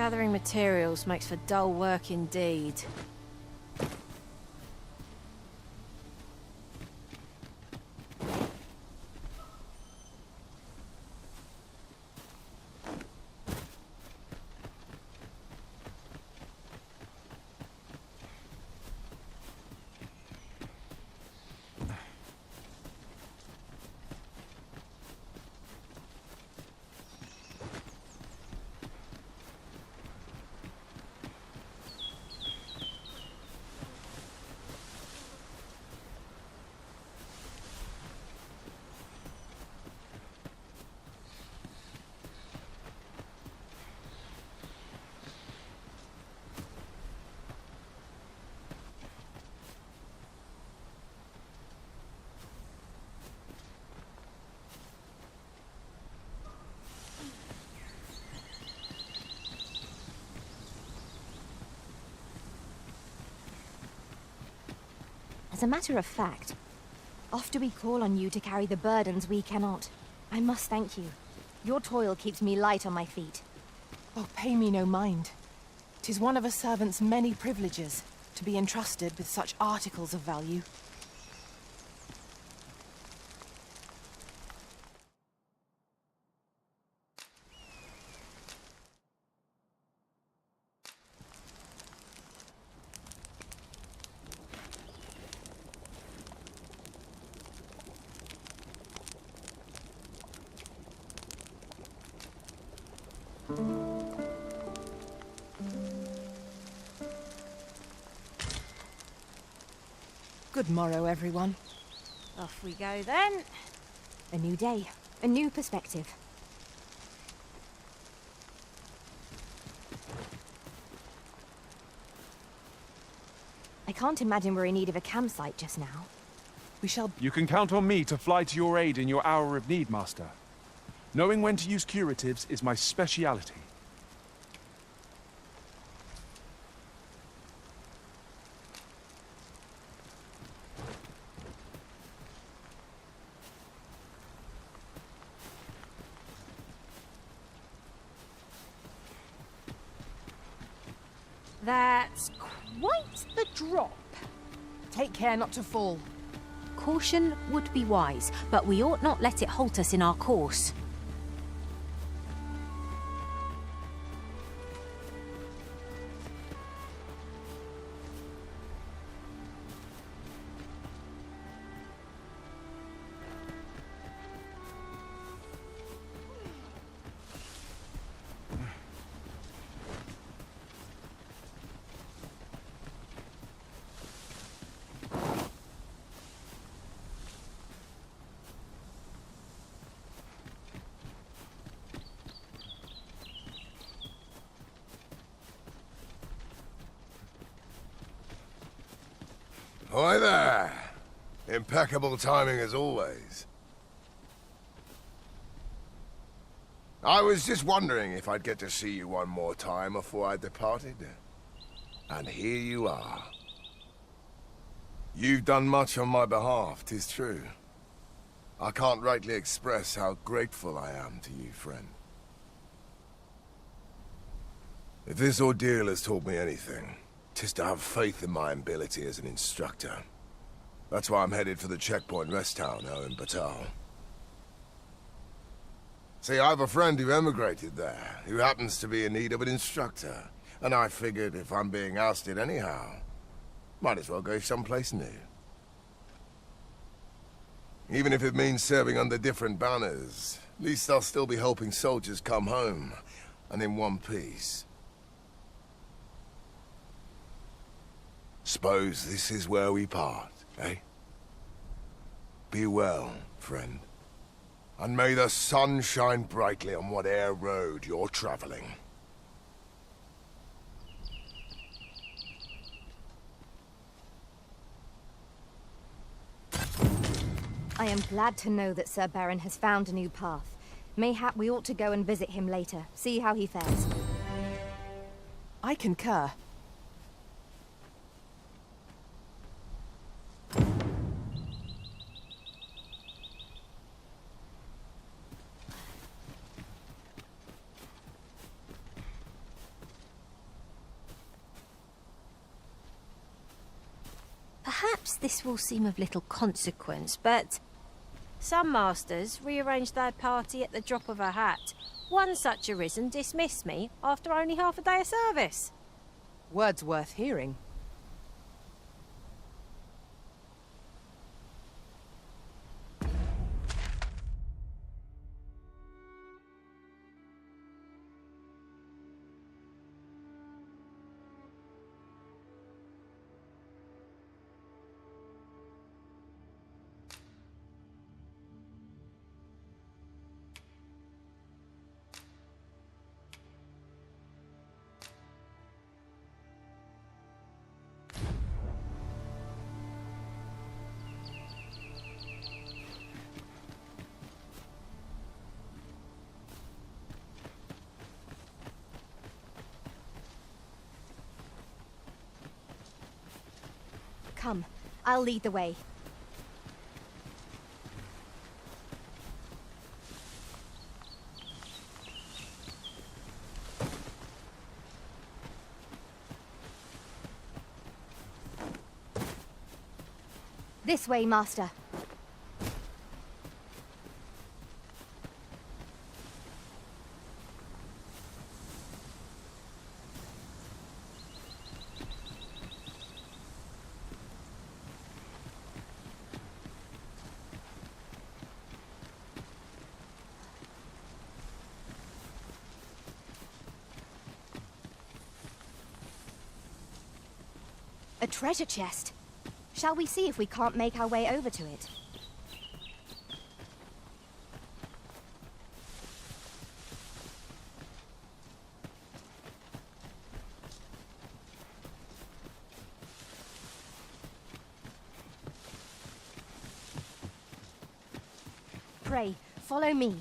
Gathering materials makes for dull work indeed. As a matter of fact, often we call on you to carry the burdens we cannot. I must thank you. Your toil keeps me light on my feet. Oh, pay me no mind. 'Tis one of a servant's many privileges to be entrusted with such articles of value. Good morrow, everyone. Off we go then. A new day, a new perspective. I can't imagine we're in need of a campsite just now. We shall... You can count on me to fly to your aid in your hour of need, Master. Knowing when to use curatives is my speciality. That's quite the drop. Take care not to fall. Caution would be wise, but we ought not let it halt us in our course. Hi there! Impeccable timing as always. I was just wondering if I'd get to see you one more time before I departed. And here you are. You've done much on my behalf, 'tis true. I can't rightly express how grateful I am to you, friend. If this ordeal has taught me anything, 'tis to have faith in my ability as an instructor. That's why I'm headed for the checkpoint rest town now in Batal. See, I have a friend who emigrated there, who happens to be in need of an instructor. And I figured if I'm being ousted anyhow, might as well go someplace new. Even if it means serving under different banners, at least I'll still be helping soldiers come home, and in one piece. Suppose this is where we part, eh? Be well, friend. And may the sun shine brightly on whate'er road you're traveling. I am glad to know that Sir Baron has found a new path. Mayhap we ought to go and visit him later, see how he fares. I concur. Perhaps this will seem of little consequence, but some masters rearrange their party at the drop of a hat. One such arisen dismissed me after only half a day of service. Words worth hearing. Come, I'll lead the way. This way, Master. A treasure chest. Shall we see if we can't make our way over to it? Pray, follow me.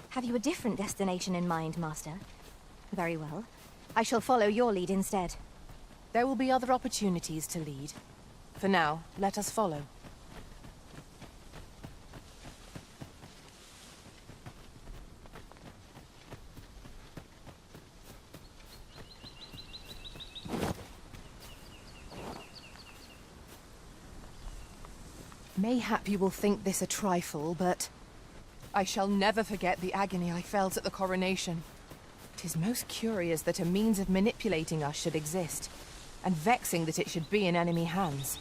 Have you a different destination in mind, Master? Very well. I shall follow your lead instead. There will be other opportunities to lead. For now, let us follow. Mayhap you will think this a trifle, but I shall never forget the agony I felt at the coronation. 'Tis most curious that a means of manipulating us should exist, and vexing that it should be in enemy hands.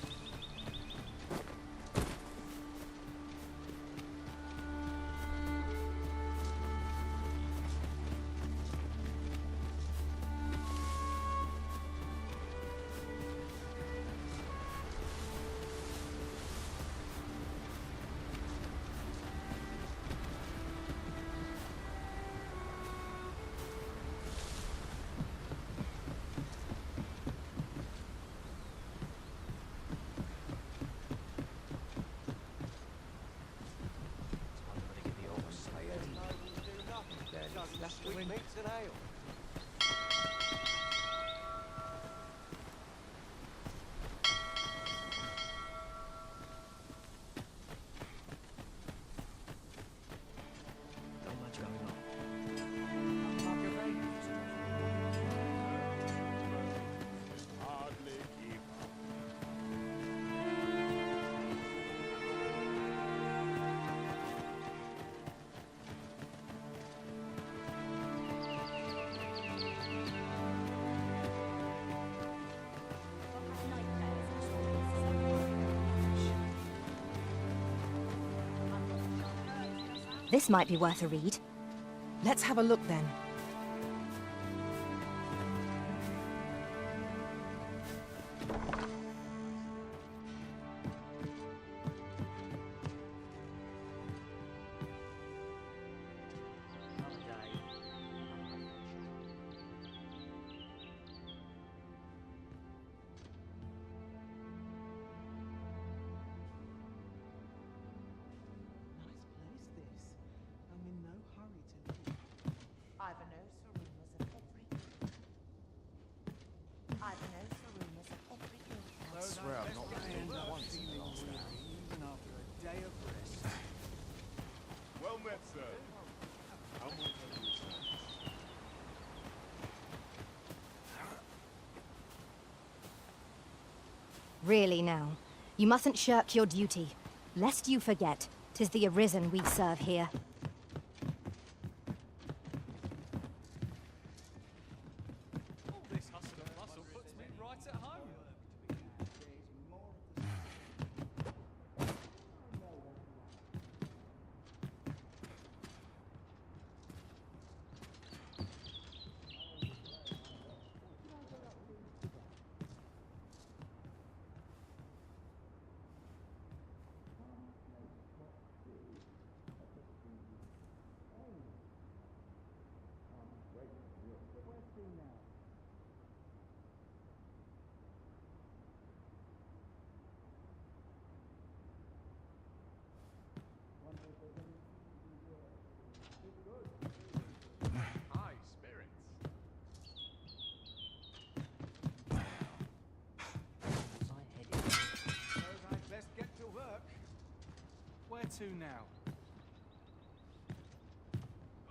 This might be worth a read. Let's have a look then. I've Well met, sir. Really now, you mustn't shirk your duty, lest you forget 'tis the Arisen we serve here. All this hustle and bustle puts me right at home. High spirits. Suppose I'd best get to work. Where to now?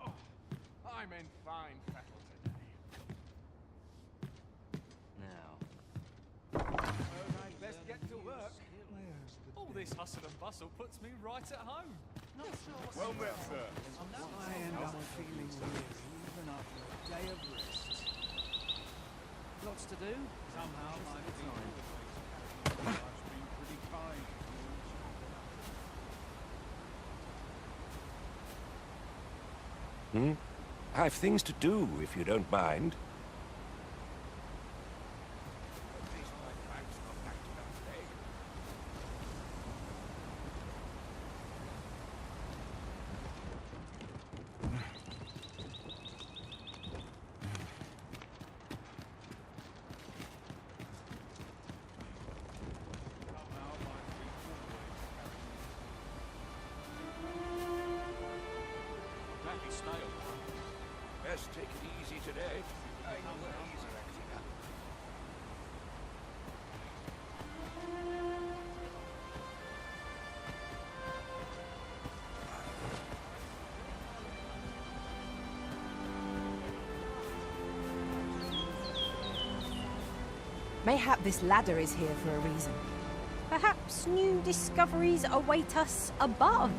Oh, I'm in fine fettle today. Suppose I'd best get to work. All this hustle and bustle puts me right at home. Not sure what's Well met, sir. I end up feeling weary even after a day of rest. Lots to do. Somehow I'm behind. Life's been pretty kind. I've things to do, if you don't mind. At least my bank's not acting up today. Somehow life's been That'd stale. Best take it easy today. I know where he's acting up. Mayhap this ladder is here for a reason. Perhaps new discoveries await us above.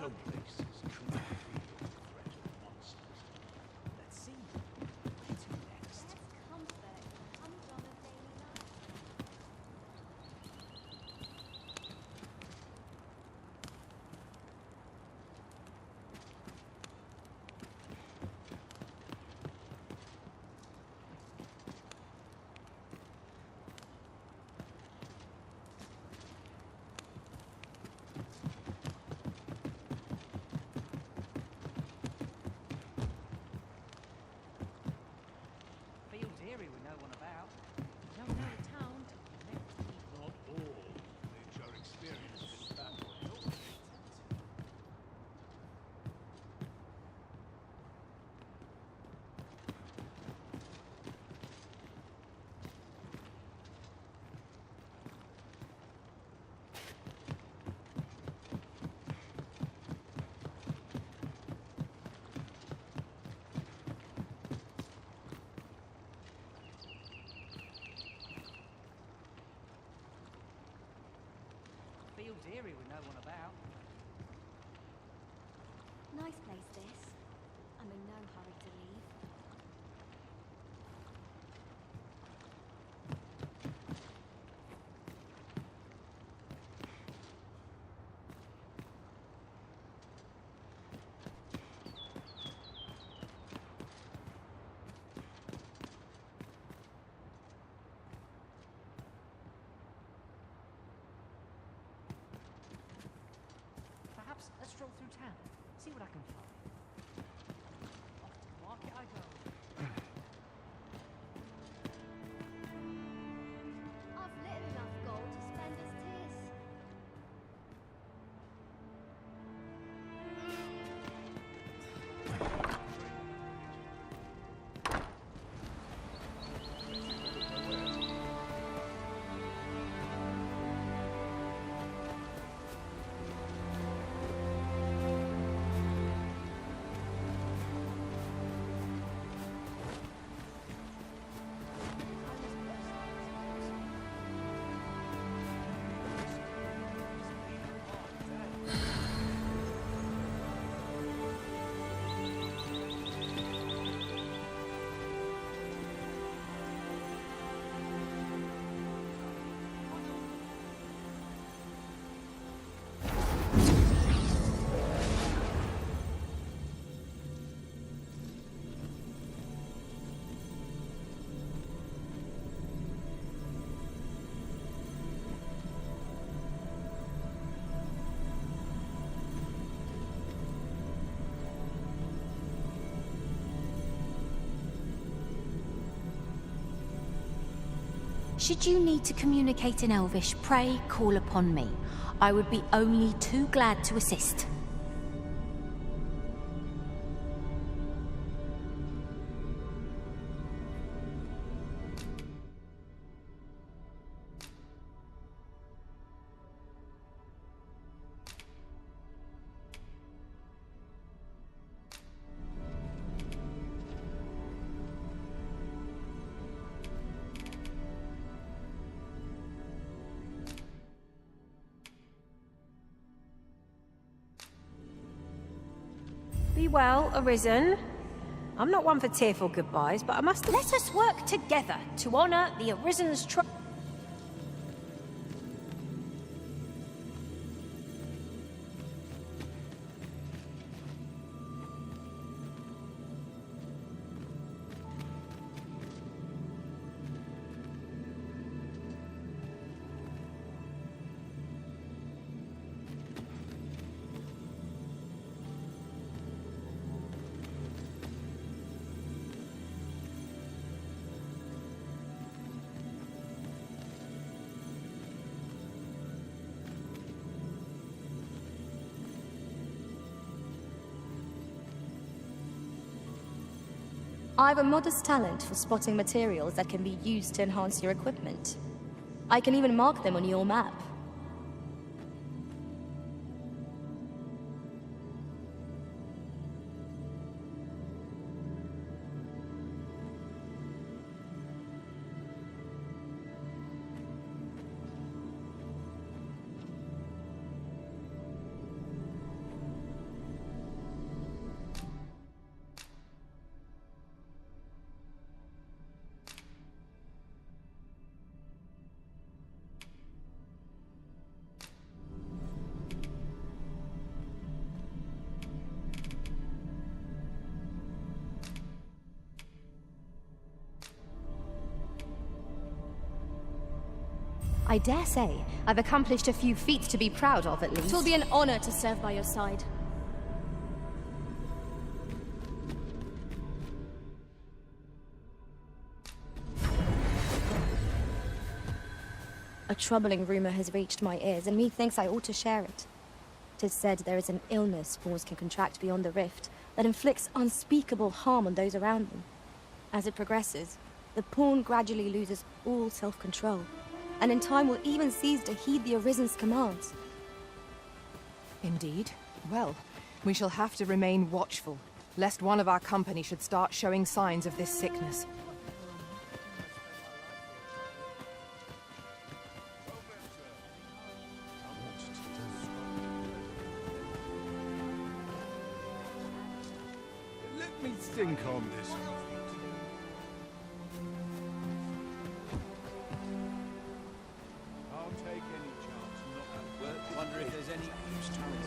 No place is truly free from threat of monsters. Let's see. Where to next? Field area with no one about. No, no, town. Not all which are experienced in battle. Field area with no one about. Nice place, this. I'm in no hurry to leave. see what I can find. Off to the market I go. I've little enough gold to spend as 'tis. Should you need to communicate in Elvish, pray call upon me. I would be only too glad to assist. Be well, Arisen. I'm not one for tearful goodbyes, but I must let us work together to honour the Arisen's trust. I have a modest talent for spotting materials that can be used to enhance your equipment. I can even mark them on your map. I dare say I've accomplished a few feats to be proud of, at least. It will be an honor to serve by your side. A troubling rumor has reached my ears, and methinks I ought to share it. 'Tis said there is an illness fools can contract beyond the rift that inflicts unspeakable harm on those around them. As it progresses, the pawn gradually loses all self-control, and in time will even cease to heed the Arisen's commands. Indeed. Well, we shall have to remain watchful, lest one of our company should start showing signs of this sickness. Let me think on this. I'll take any chance not to wonder if there's any use talent.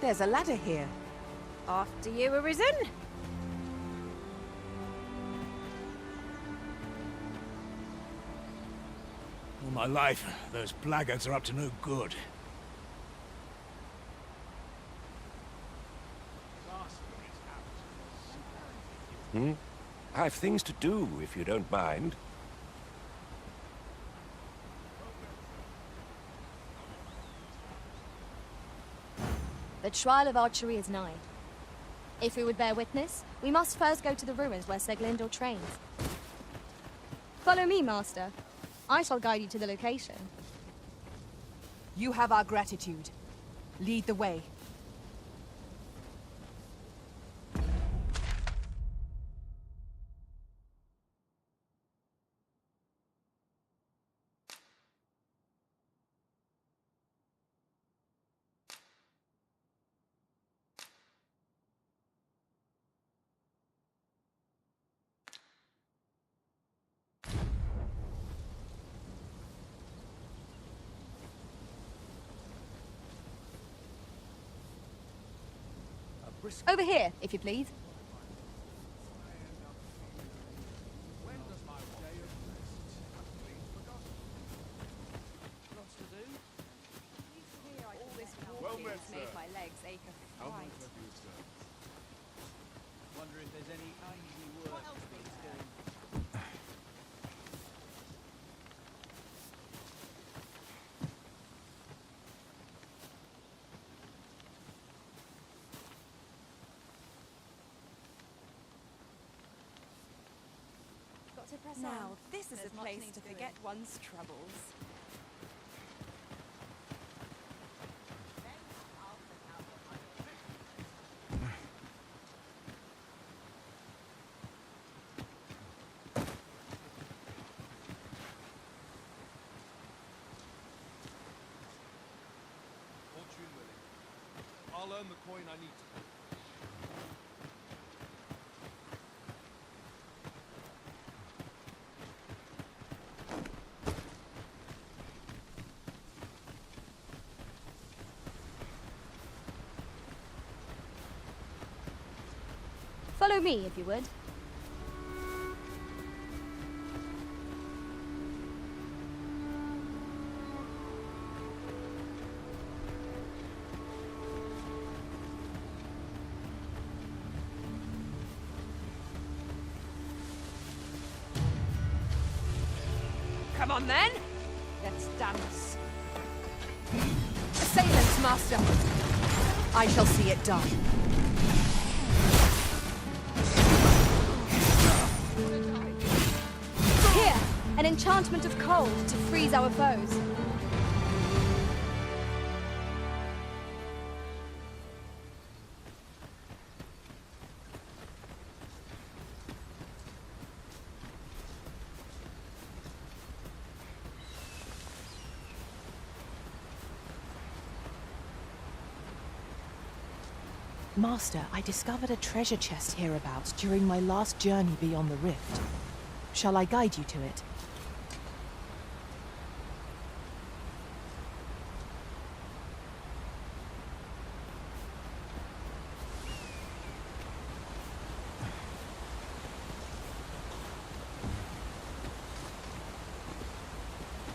There's a ladder here. After you, Arisen. All my life, those blackguards are up to no good. I've things to do, if you don't mind. The trial of archery is nigh. If we would bear witness, we must first go to the ruins where Seglindor trains. Follow me, Master. I shall guide you to the location. You have our gratitude. Lead the way. Over here, if you please. When does my day of rest have been forgotten? Lots to do. All this walking has made my legs ache of fright. Wonder if there's any easy work these days. Now, this is a place to forget one's troubles. Fortune willing. I'll earn the coin I need to. Follow me, if you would. Come on, then. Let's dance. Assailants, Master. I shall see it done. Here, an enchantment of cold to freeze our foes. Master, I discovered a treasure chest hereabouts during my last journey beyond the rift. Shall I guide you to it?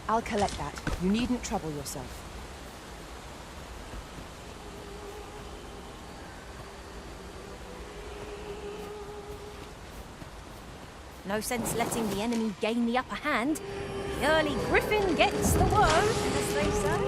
I'll collect that. You needn't trouble yourself. No sense letting the enemy gain the upper hand. The early griffin gets the worm, as they say.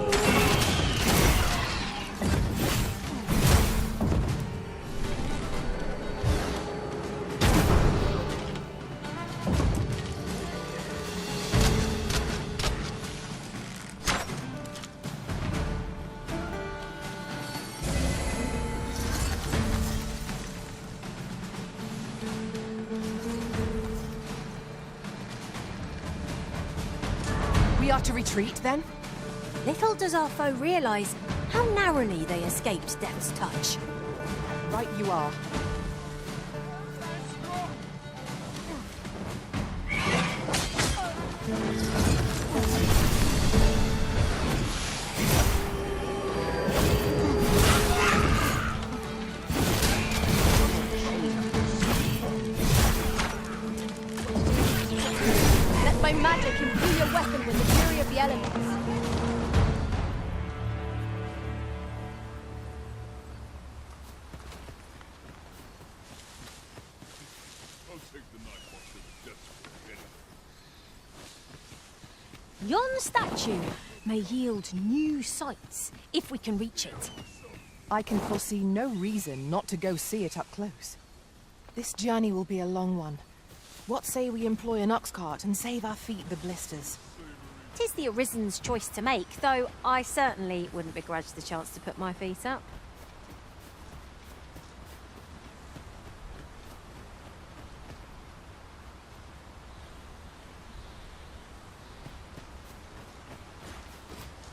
We are to retreat, then? Little does our foe realise how narrowly they escaped death's touch. Right you are. Let my magic imbue your weapon with the fury of the elements. Yon statue may yield new sights if we can reach it. I can foresee no reason not to go see it up close. This journey will be a long one. What say we employ an ox cart and save our feet the blisters? 'Tis the Arisen's choice to make, though I certainly wouldn't begrudge the chance to put my feet up.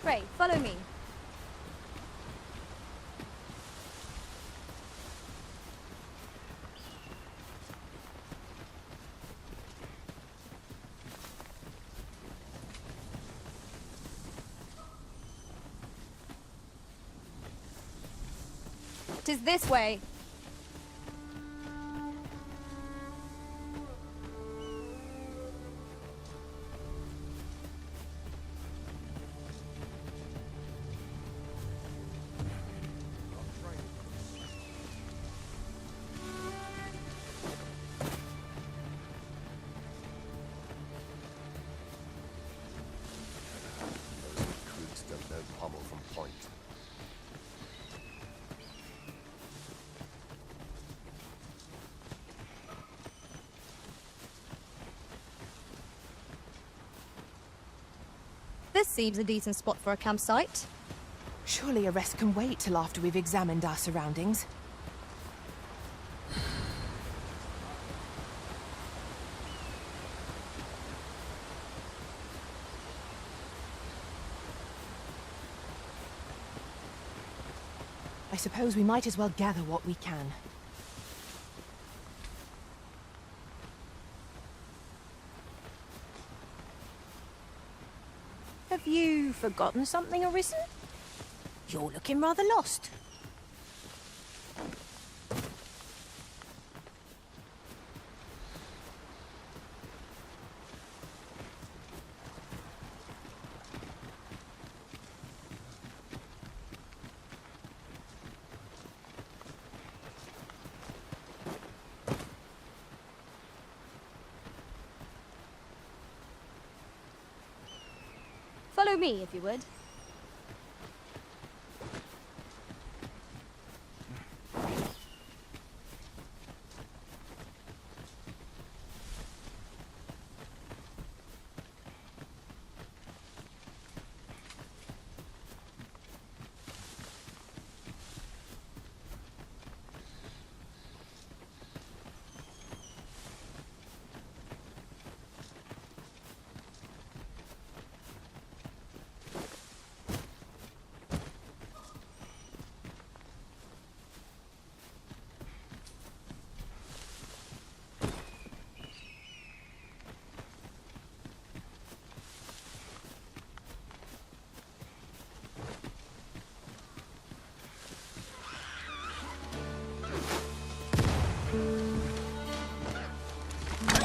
Pray, follow me. Tis this way. Recruits don't know pommel from point. This seems a decent spot for a campsite. Surely a rest can wait till after we've examined our surroundings. I suppose we might as well gather what we can. Have you forgotten something, Arisen? You're looking rather lost. Follow me, if you would.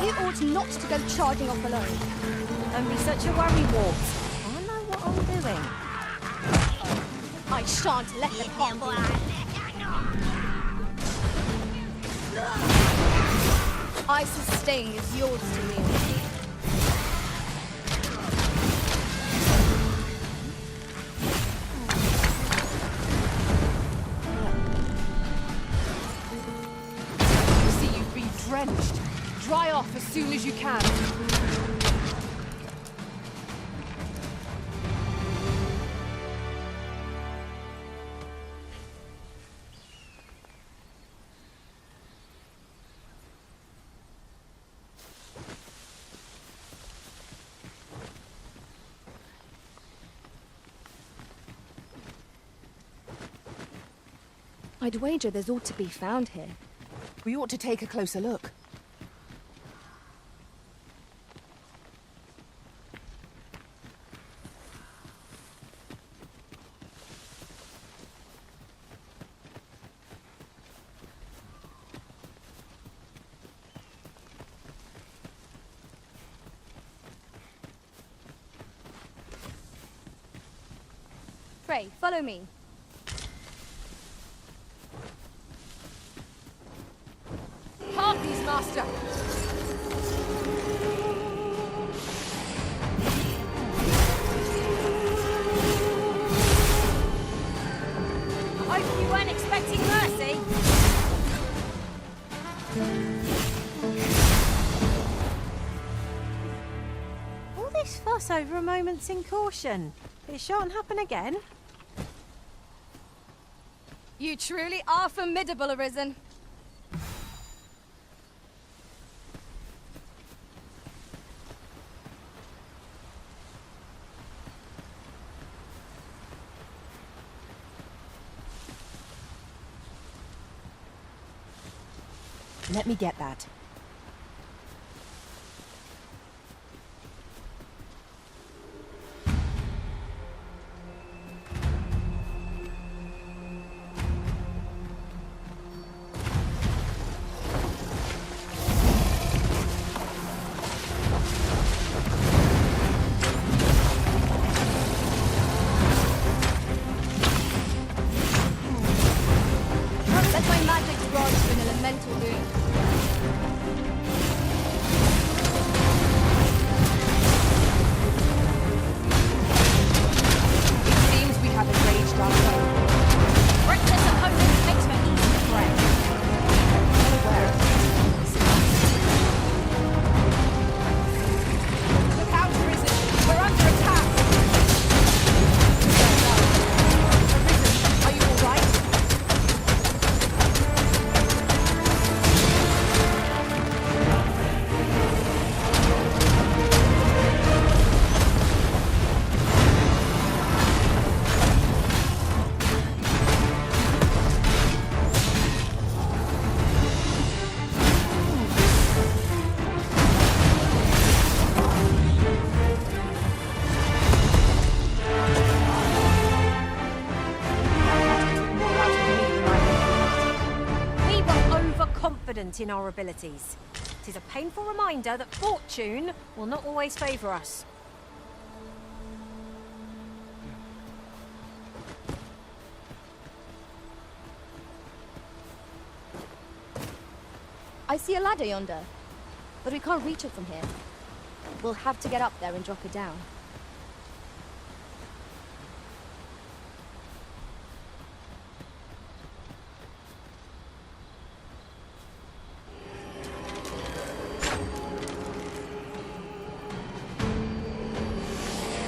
You ought not to go charging off alone. Don't be such a worry, Warps. I know what I'm doing. I shan't let them harm you. I sustain is yours to wield. See you've been drenched. Dry off as soon as you can. I'd wager there's ought to be found here. We ought to take a closer look. Pray, follow me. Harpies, Master! hope you weren't expecting mercy. All this fuss over a moment's incaution. It shan't happen again. You truly are formidable, Arisen. Let me get that. Set my magic rod to an elemental rune. It seems we have enraged our foe. Reckless opponent makes for easy prey. Well aware of this. Look out, Arisen! We're under attack! Arisen, are you all right? We were overconfident in our abilities. It is a painful reminder that fortune will not always favour us. I see a ladder yonder, but we can't reach it from here. We'll have to get up there and drop it down.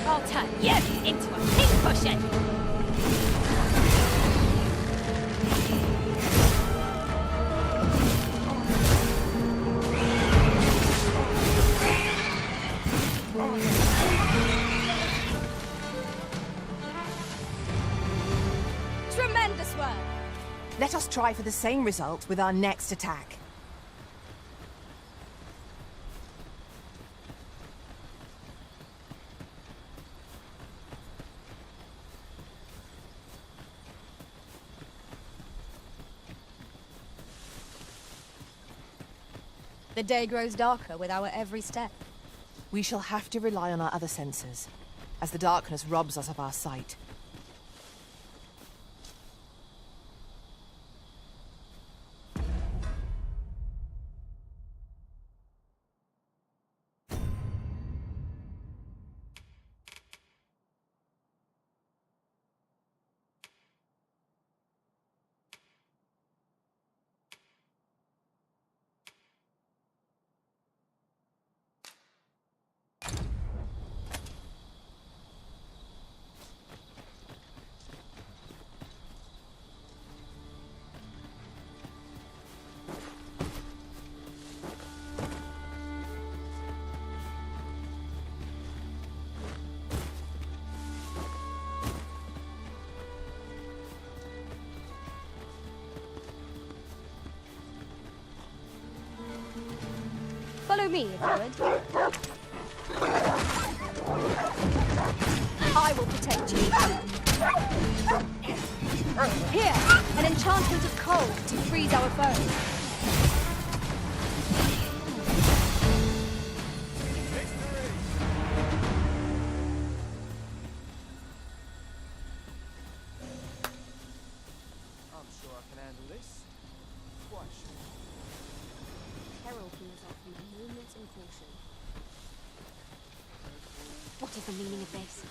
I'll turn you into a pincushion. Tremendous work! Let us try for the same result with our next attack. The day grows darker with our every step. We shall have to rely on our other senses, as the darkness robs us of our sight. Follow me, if you would. I will protect you. Here, an enchantment of cold to freeze our foes. I'm sure I can handle this. Quite sure. Peril brings off you moments and caution. What is the meaning of this?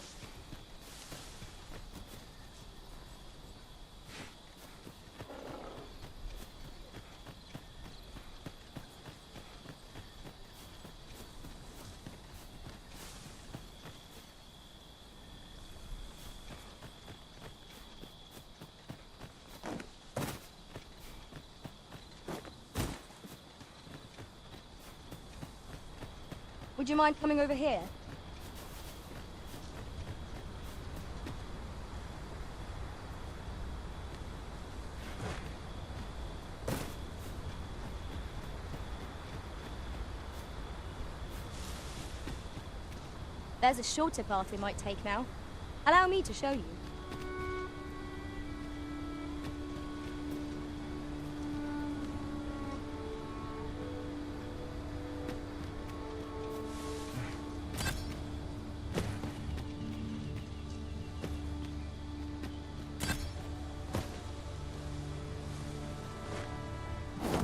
Would you mind coming over here? There's a shorter path we might take now. Allow me to show you.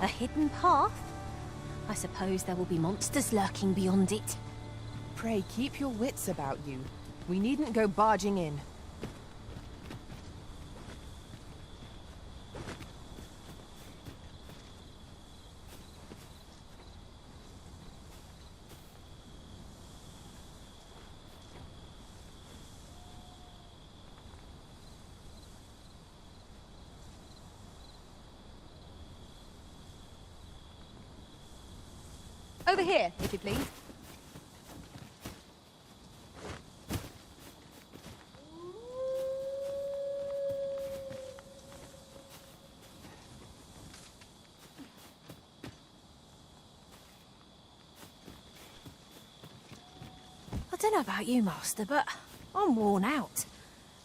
A hidden path? I suppose there will be monsters lurking beyond it. Pray, keep your wits about you. We needn't go barging in. Over here, if you please. I don't know about you, Master, but I'm worn out.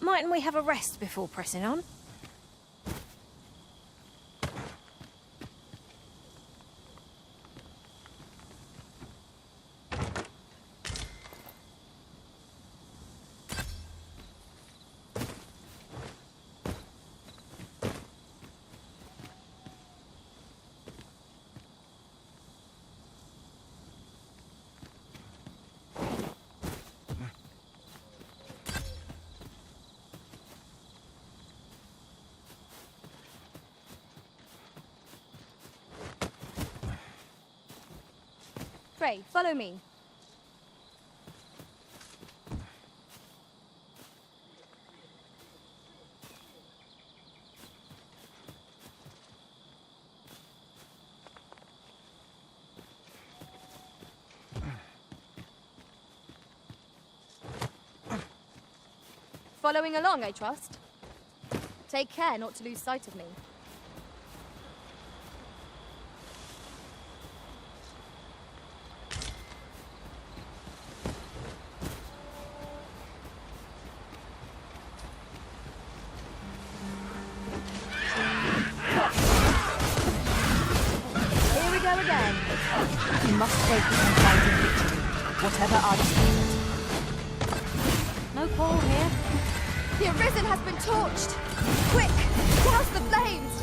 Mightn't we have a rest before pressing on? Pray, follow me. Following along, I trust. Take care not to lose sight of me. We must focus on finding victory, whatever our defeat. No quarrel here. The Arisen has been torched! Quick! Douse the flames!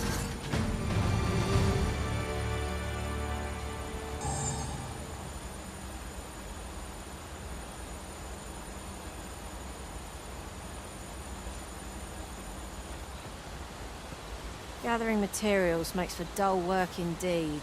Gathering materials makes for dull work indeed.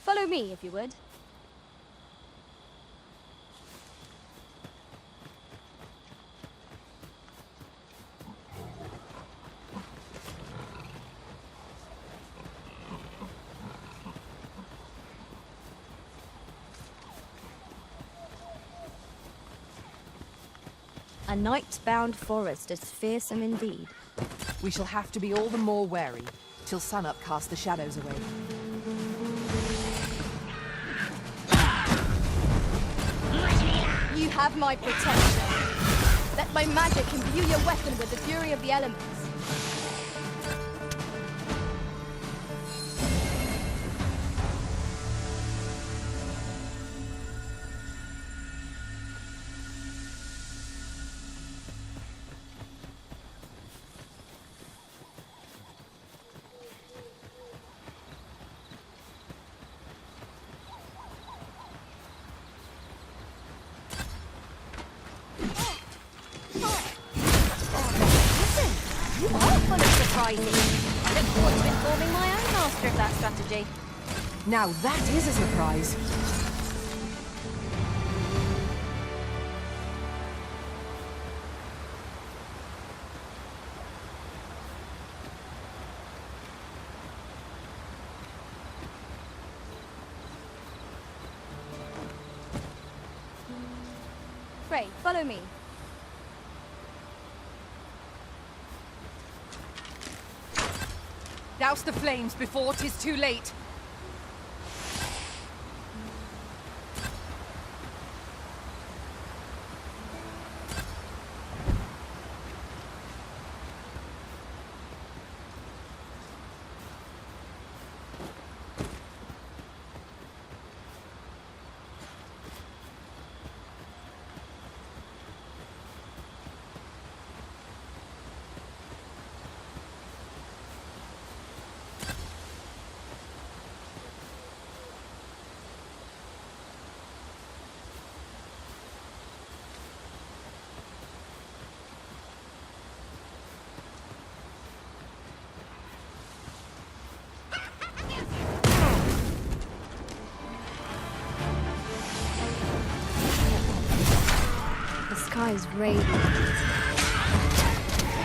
Follow me, if you would. A night-bound forest is fearsome indeed. We shall have to be all the more wary, till sunup casts the shadows away. You have my protection. Let my magic imbue your weapon with the fury of the elements. You are full of surprises. I look forward to informing my own master of that strategy. Now that is a surprise. Frey, follow me. Douse the flames before 'tis too late. The sky is radiant.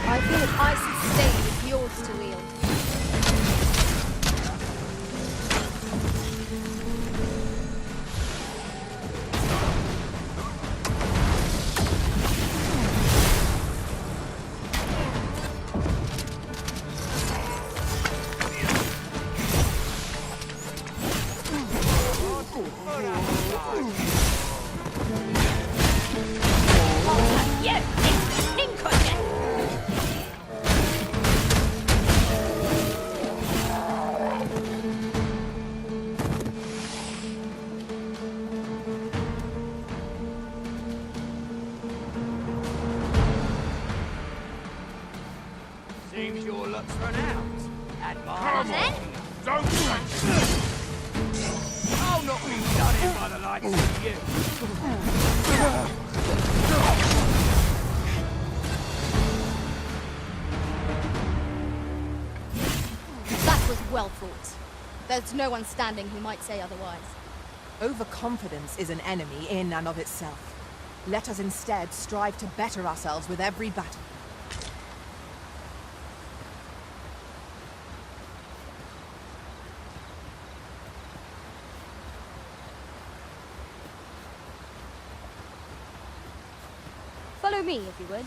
I feel an icy stain is yours to wield. Seems your luck's run out. Come on! Don't say I'll not be done in by the likes of you. That was well thought. There's no one standing who might say otherwise. Overconfidence is an enemy in and of itself. Let us instead strive to better ourselves with every battle. Follow me, if you would.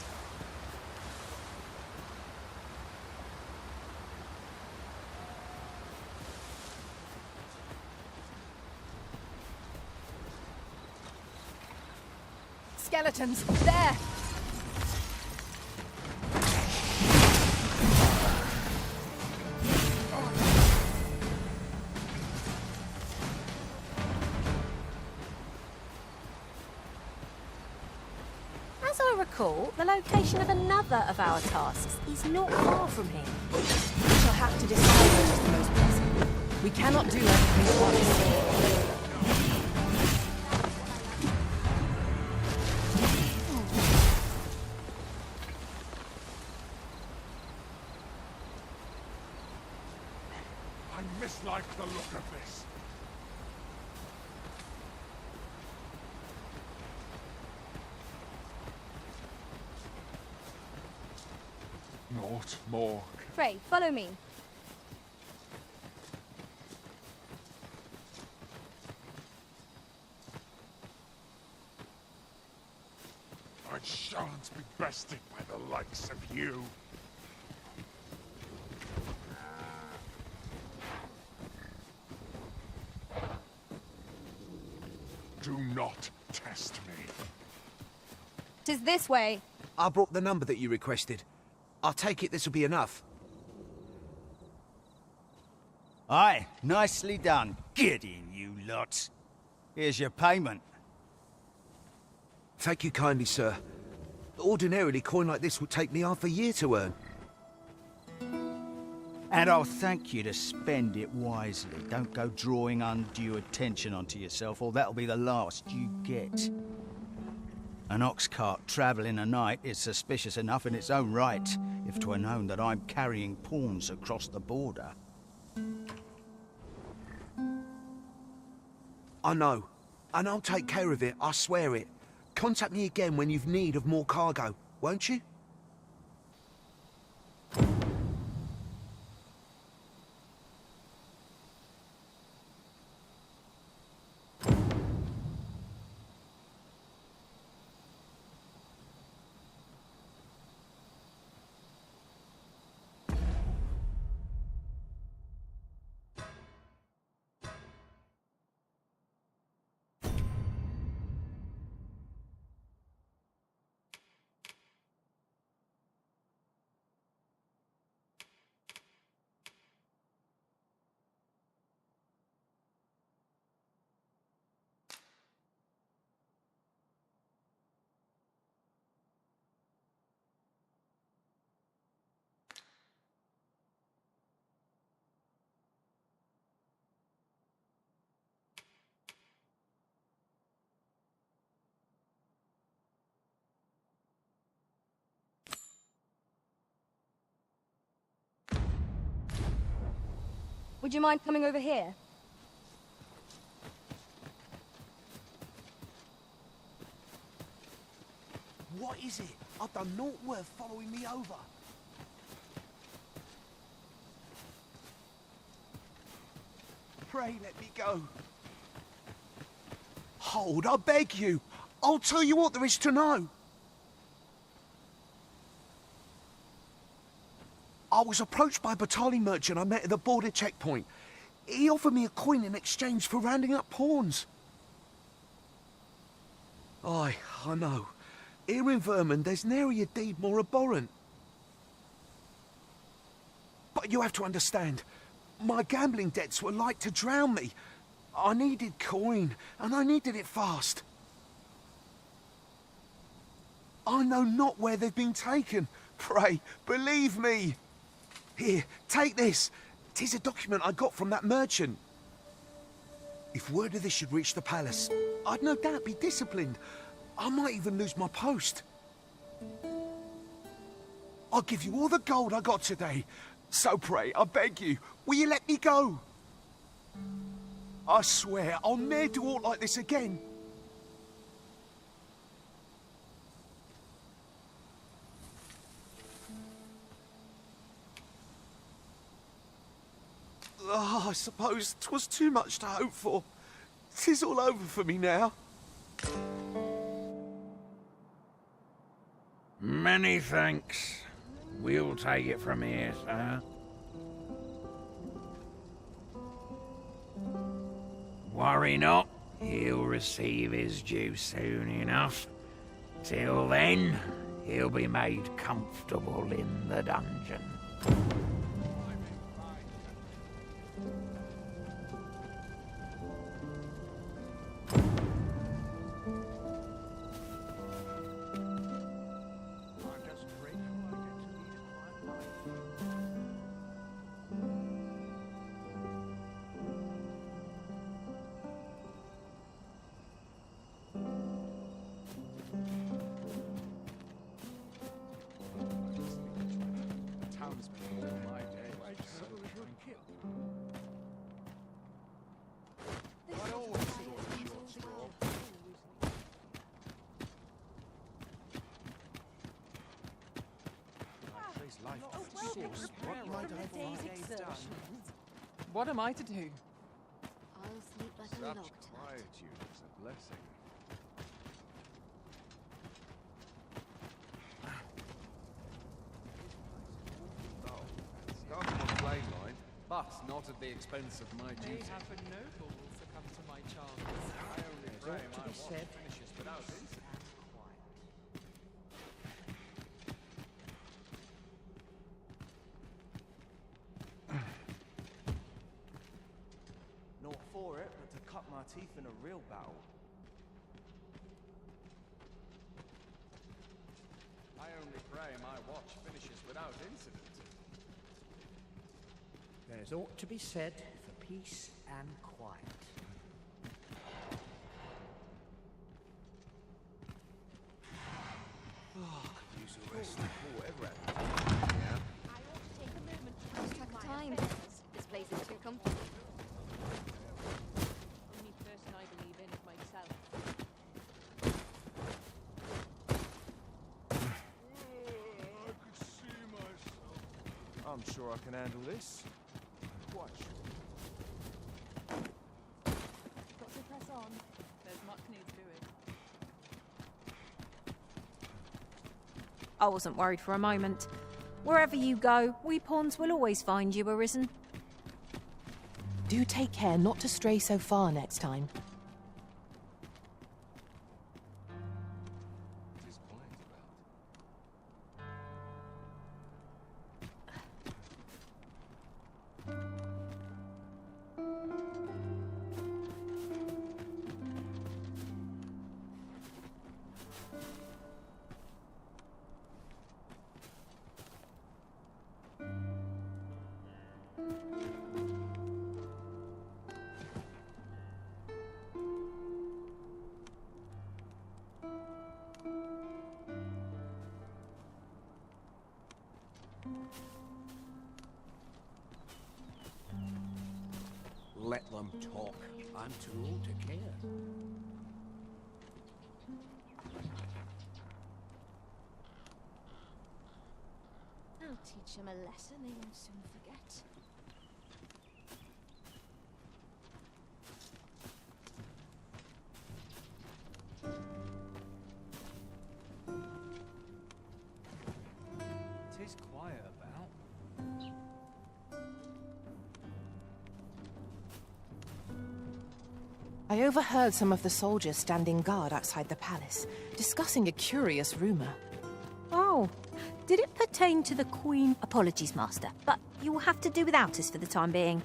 Skeletons! There! As I recall, the location of another of our tasks is not far from here. We shall have to decide what is the most pressing. We cannot do everything at once. I mislike the look of this. Not more. Frey, follow me. I shan't be bested by the likes of you. Do not test me. 'Tis this way. I brought the number that you requested. I'll take it this'll be enough. Aye, nicely done. Get in, you lot. Here's your payment. Thank you kindly, sir. Ordinarily, coin like this would take me half a year to earn. And I'll thank you to spend it wisely. Don't go drawing undue attention onto yourself, or that'll be the last you get. An ox cart travelling a night is suspicious enough in its own right, if 'twere known that I'm carrying pawns across the border. I know. And I'll take care of it, I swear it. Contact me again when you've need of more cargo, won't you? Would you mind coming over here? What is it? I've done naught worth following me over. Pray let me go. Hold, I beg you. I'll tell you what there is to know. I was approached by a battalion merchant I met at the border checkpoint. He offered me a coin in exchange for rounding up pawns. Aye, I know. Here in Vermund, there's nary a deed more abhorrent. But you have to understand, my gambling debts were like to drown me. I needed coin, and I needed it fast. I know not where they've been taken. Pray, believe me. Here, take this. 'Tis a document I got from that merchant. If word of this should reach the palace, I'd no doubt be disciplined. I might even lose my post. I'll give you all the gold I got today. So pray, I beg you, will you let me go? I swear I'll ne'er do aught like this again. Oh, I suppose 'twas too much to hope for. 'Tis all over for me now. Many thanks. We'll take it from here, sir. Worry not, he'll receive his due soon enough. Till then, he'll be made comfortable in the dungeon. What am I to do? I'll sleep like a log. Quietude is a blessing. Starting on the blame line, but not at the expense of my duty. May have a noble will succumb to my charms. I only pray to my be watch said. finishes without incident. Not for it, but to cut my teeth in a real battle. I only pray my watch finishes without incident. There's aught to be said for peace and quiet. Use the rest. Whatever happened. I ought to take a moment to lose track of time. This place is too comfortable. Only person I I'm sure I can handle this. Quite sure. Got to press on. There's much needs doing. I wasn't worried for a moment. Wherever you go, we pawns will always find you, Arisen. Do take care not to stray so far next time. Let them talk. I'm too old to care. I'll teach them a lesson they won't soon forget. Tis quiet about. I overheard some of the soldiers standing guard outside the palace, discussing a curious rumor. Oh, did it pertain to the Queen? Apologies, Master, but you will have to do without us for the time being.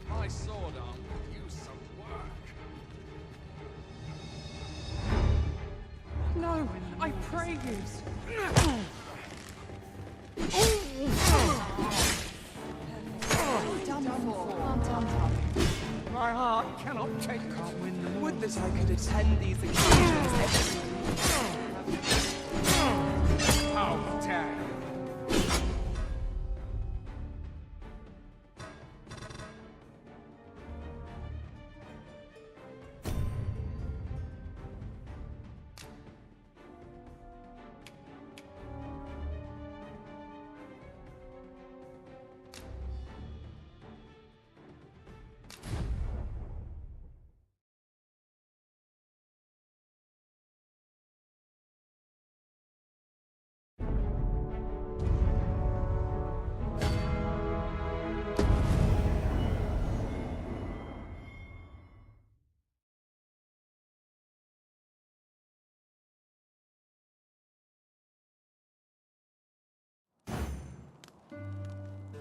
My sword arm could use some work. No, I pray you. My heart cannot take it. Would that I could attend these occasions every week. How dare you!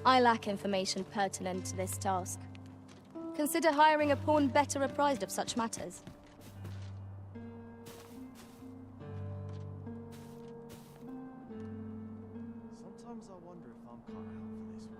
I lack information pertinent to this task. Consider hiring a pawn better apprised of such matters. Sometimes I wonder if I'm cut out for this work.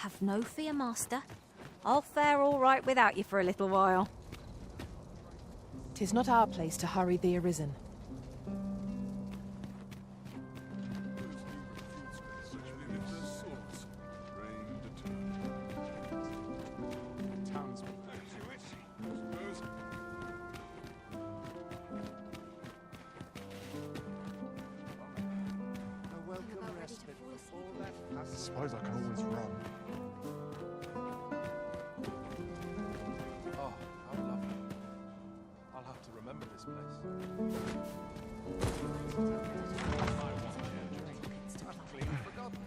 Have no fear, Master. I'll fare all right without you for a little while. 'Tis not our place to hurry the arisen. I suppose I can always run. Oh, how lovely. I'll have to remember this place. I've clean forgotten.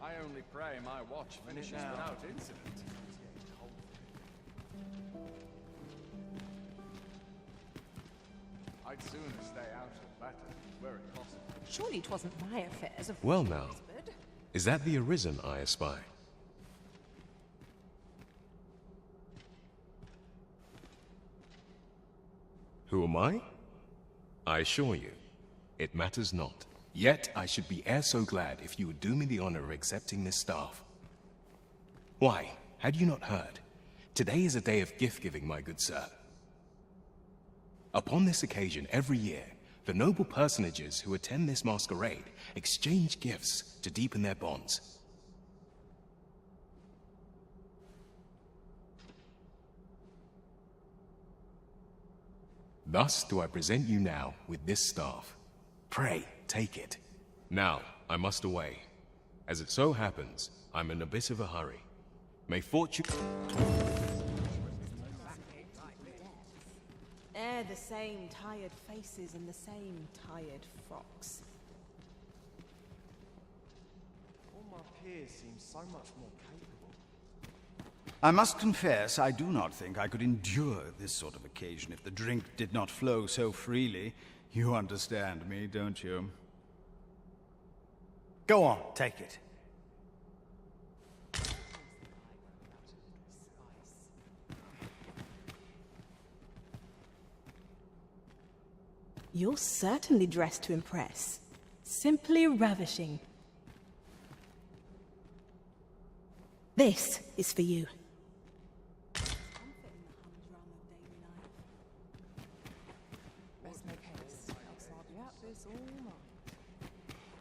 I only pray my watch finishes without incident. I'd sooner stay out of battle, were it possible. Surely 'twasn't my affairs of... Well now, is that the arisen I espy? Who am I? I assure you, it matters not. Yet I should be e'er so glad if you would do me the honor of accepting this staff. Why, had you not heard? Today is a day of gift-giving, my good sir. Upon this occasion, every year, the noble personages who attend this masquerade exchange gifts to deepen their bonds. Thus do I present you now with this staff. Pray, take it. Now, I must away. As it so happens, I'm in a bit of a hurry. May fortune... The same tired faces and the same tired frocks. All my peers seem so much more capable. I must confess, I do not think I could endure this sort of occasion if the drink did not flow so freely. You understand me, don't you? Go on, take it. You're certainly dressed to impress. Simply ravishing. This is for you.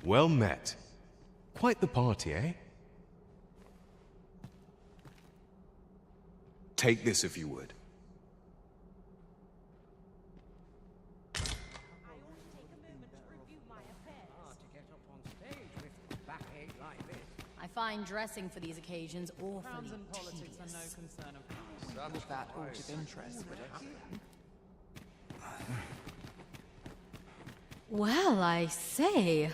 Well met. Quite the party, eh? Take this if you would. I find dressing for these occasions awfully Crowns and politics are no tedious. concern of ours. If that ought of interest would happen. Well, I say,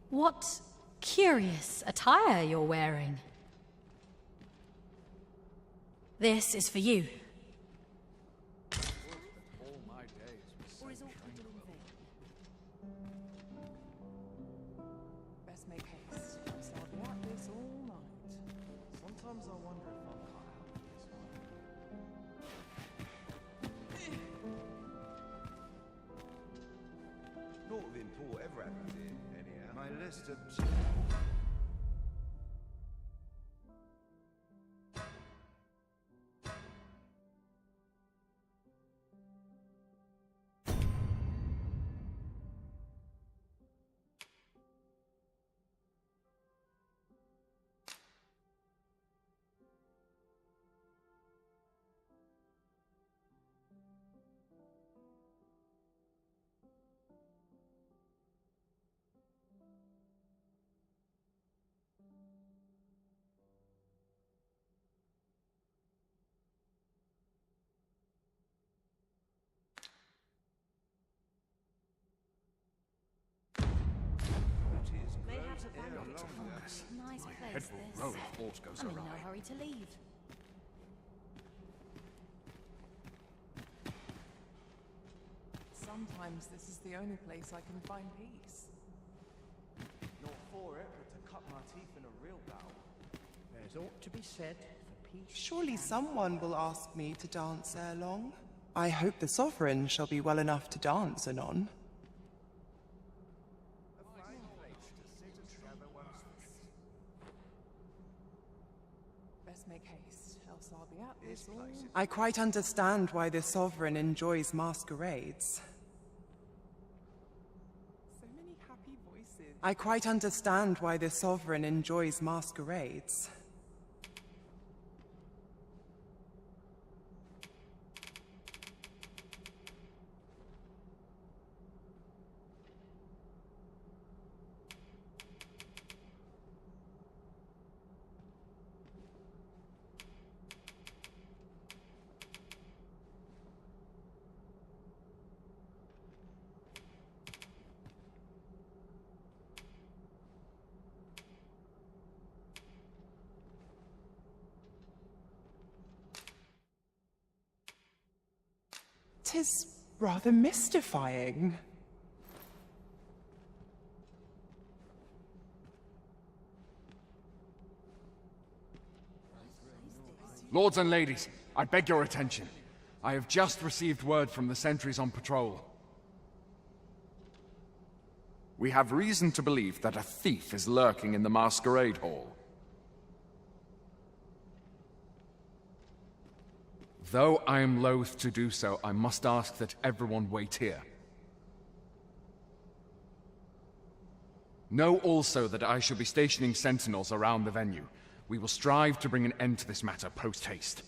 what curious attire you're wearing. This is for you. All my days were so tranquil. Best make haste. else I'll be at this all night. Sometimes I wonder if I'm cut out for this one. Naught of import ever happened here, anyhow. My list of... Nice My place, head will this. roll if aught goes I'm in no awry. hurry to leave. Sometimes this is the only place I can find peace. Not for it, but to cut my teeth in a real battle. There's ought to be said for peace. Surely someone will ask me to dance ere long. I hope the sovereign shall be well enough to dance anon. make haste, else I'll be at this all. I quite understand why the Sovereign enjoys masquerades. So many happy voices. I quite understand why the Sovereign enjoys masquerades. Tis rather mystifying. Lords and ladies, I beg your attention. I have just received word from the sentries on patrol. We have reason to believe that a thief is lurking in the masquerade hall. Though I am loath to do so, I must ask that everyone wait here. Know also that I shall be stationing sentinels around the venue. We will strive to bring an end to this matter post-haste.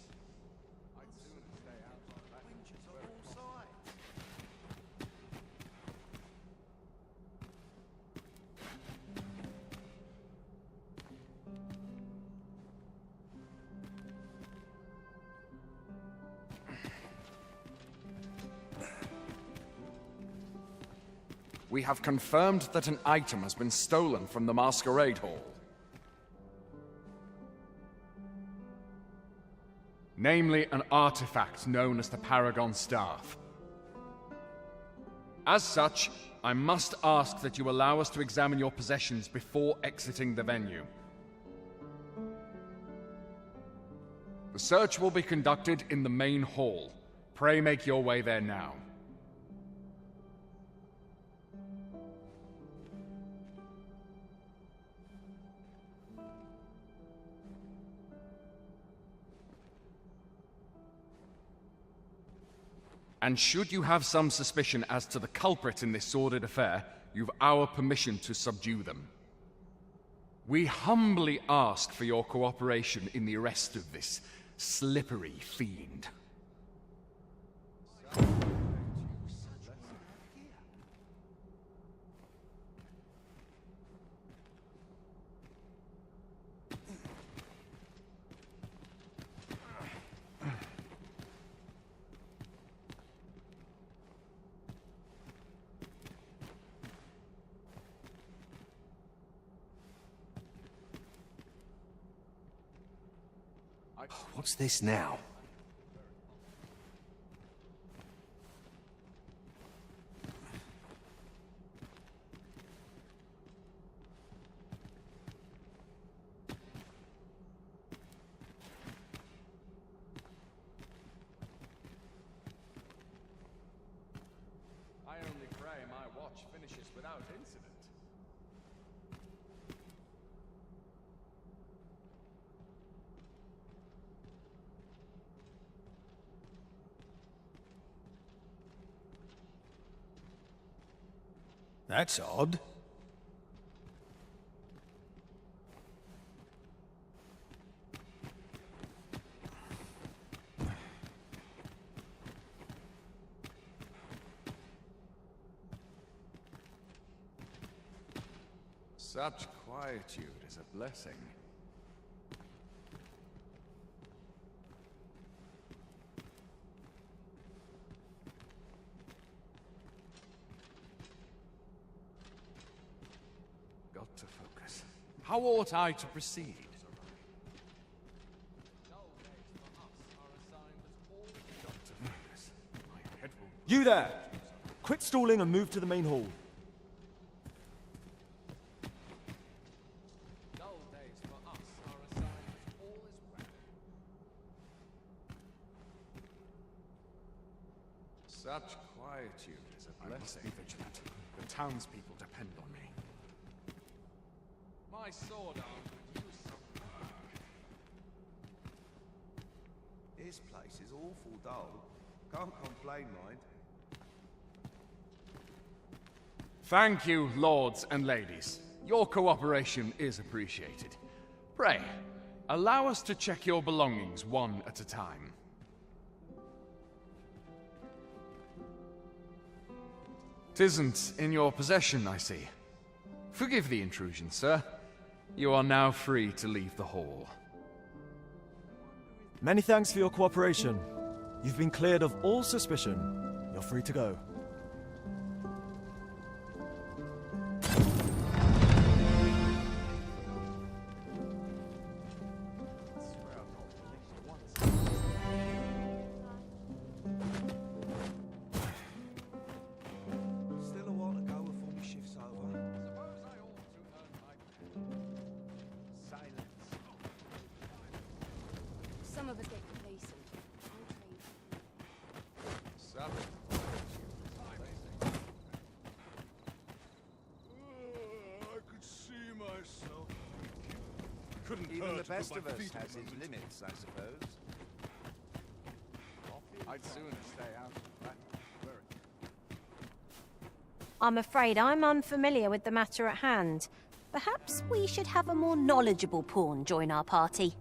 We have confirmed that an item has been stolen from the masquerade hall. Namely, an artifact known as the Paragon Staff. As such, I must ask that you allow us to examine your possessions before exiting the venue. The search will be conducted in the main hall. Pray make your way there now. And should you have some suspicion as to the culprit in this sordid affair, you've our permission to subdue them. We humbly ask for your cooperation in the arrest of this slippery fiend. What's this now? I only pray my watch finishes without incident. That's odd. Such quietude is a blessing. Got to focus. How ought I to proceed? Got to focus. My head will... You there! Quit stalling and move to the main hall. Such quietude is a blessing. I must be vigilant. The townspeople depend on me. My sword arm could use some work. This place is awful dull. Can't complain, mind. Thank you, lords and ladies. Your cooperation is appreciated. Pray, allow us to check your belongings one at a time. Tisn't in your possession, I see. Forgive the intrusion, sir. You are now free to leave the hall. Many thanks for your cooperation. You've been cleared of all suspicion. You're free to go. Still a while to go before my shift's over. Some of us get complacent. I could see myself. Couldn't Even hurt the to best put of my us feet has on its the limits, I suppose. I'd sooner stay out of that. I'm afraid I'm unfamiliar with the matter at hand. Perhaps we should have a more knowledgeable pawn join our party.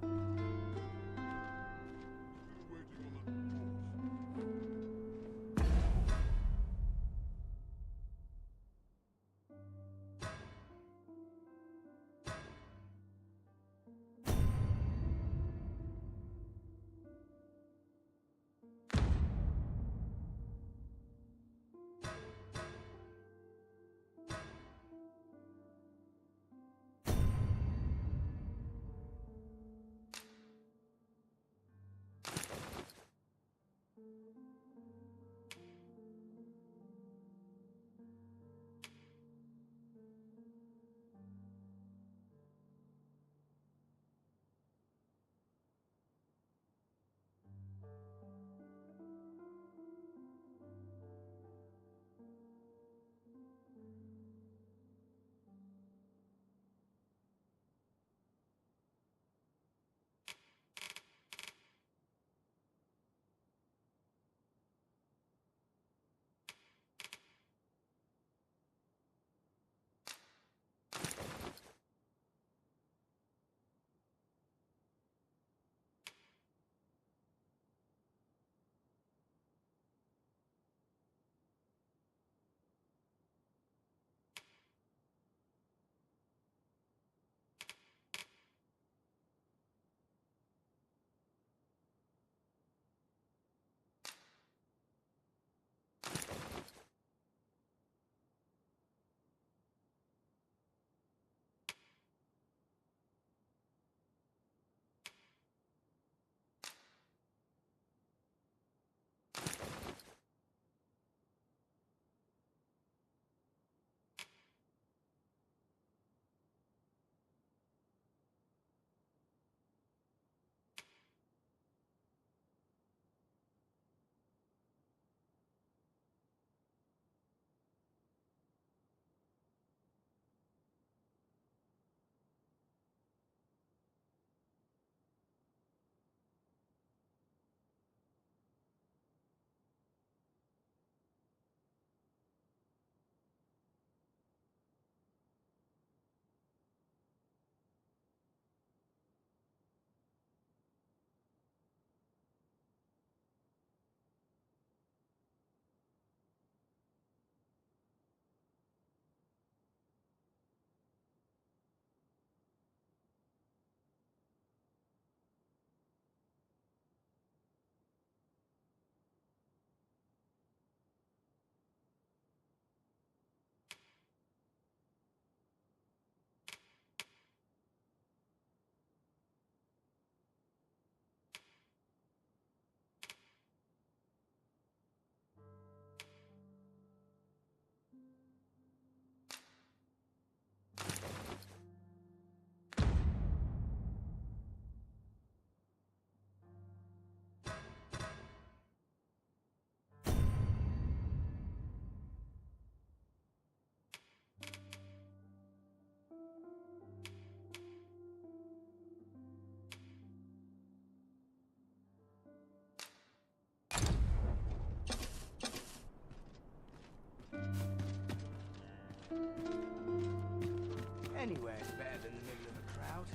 stand in the middle of a crowd.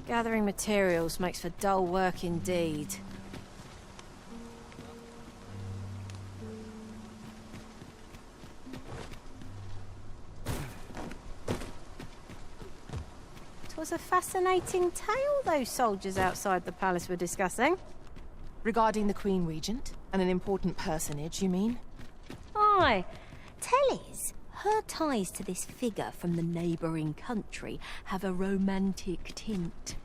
Gathering materials makes for dull work indeed. It was a fascinating tale those soldiers outside the palace were discussing. Regarding the Queen Regent? And an important personage, you mean? Aye. Tell us, her ties to this figure from the neighbouring country have a romantic tint.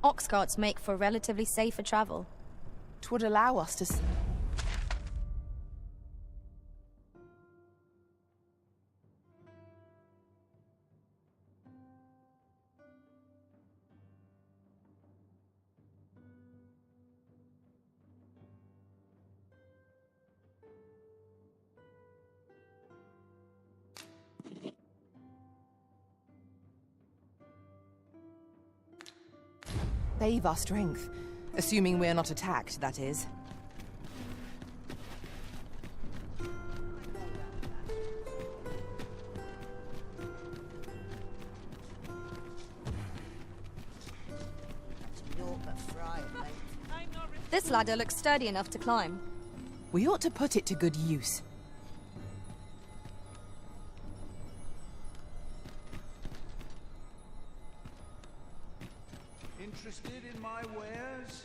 Ox carts make for relatively safer travel. 'Twould allow us to... Save our strength. Assuming we're not attacked, that is. This ladder looks sturdy enough to climb. We ought to put it to good use. Interested in my wares?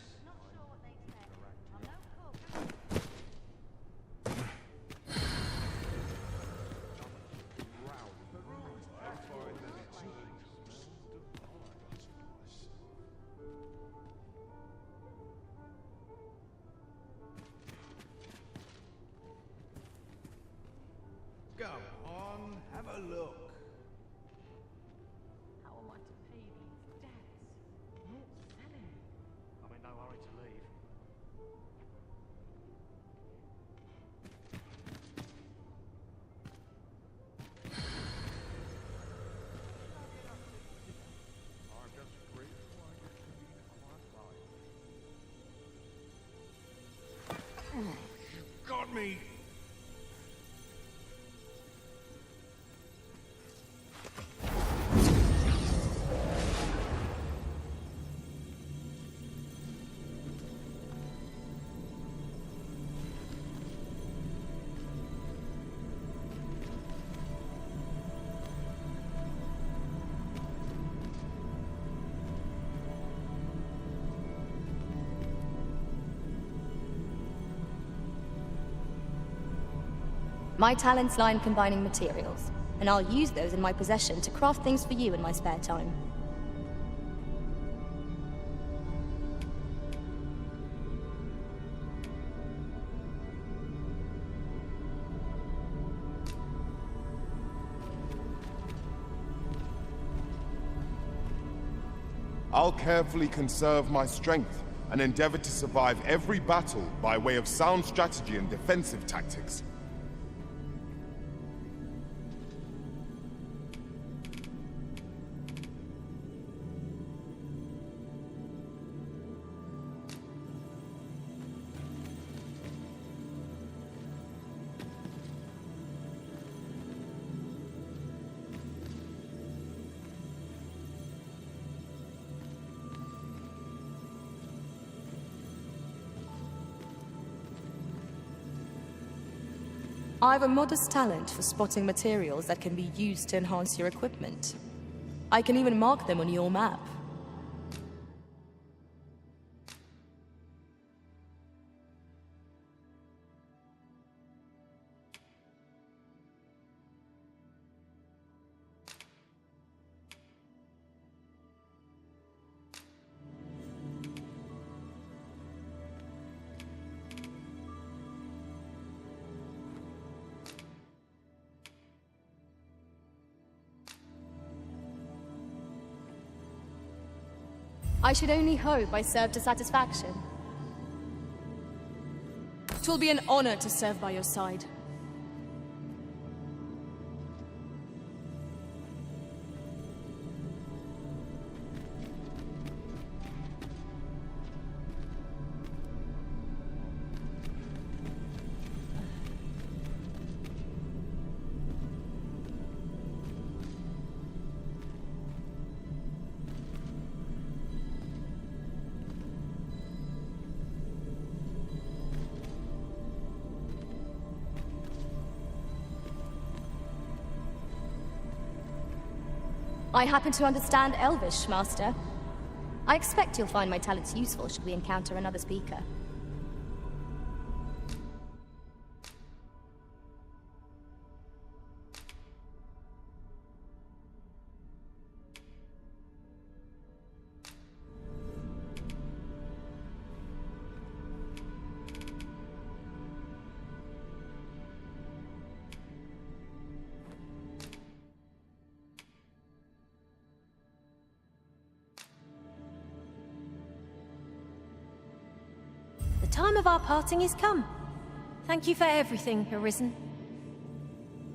Go on, have a look. How am I to pay these debts? Not selling. I'm in no hurry to leave. I'm just grateful I get to lead a quiet life. You got me! My talents lie in combining materials, and I'll use those in my possession to craft things for you in my spare time. I'll carefully conserve my strength and endeavor to survive every battle by way of sound strategy and defensive tactics. I have a modest talent for spotting materials that can be used to enhance your equipment. I can even mark them on your map. I should only hope I served to satisfaction. 'Twill be an honor to serve by your side. I happen to understand Elvish, Master. I expect you'll find my talents useful should we encounter another speaker. The time of our parting is come. Thank you for everything, Arisen.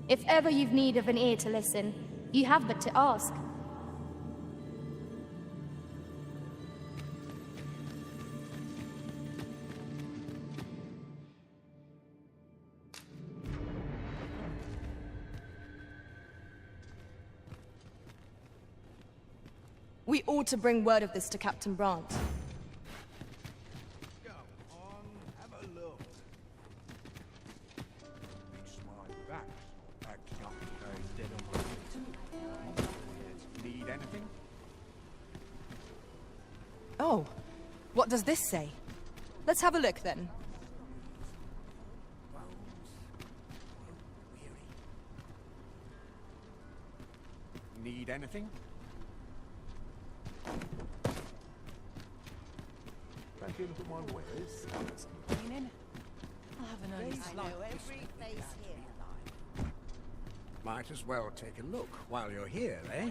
If ever you've need of an ear to listen, you have but to ask. We ought to bring word of this to Captain Brant. Need anything? Oh, what does this say? Let's have a look then. Need anything? Thank you, look at my wares. I'll have an early I know every face here. Might as well take a look while you're here, eh?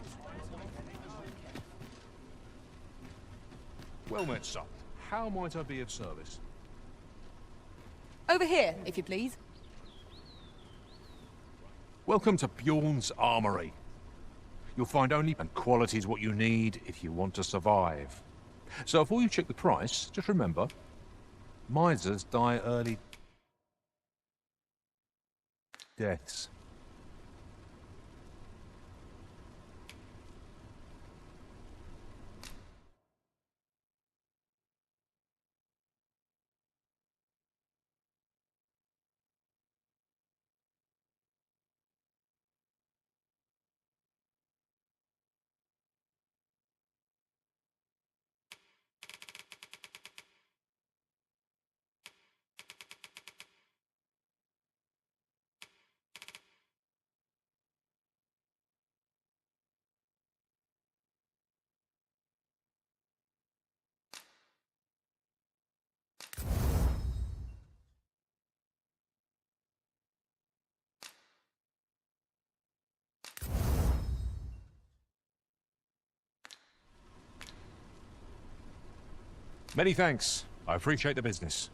Well met, son. How might I be of service? Over here, if you please. Welcome to Bjorn's Armory. You'll find only qualities what you need if you want to survive. So before you check the price, just remember, misers die early deaths. Many thanks. I appreciate the business.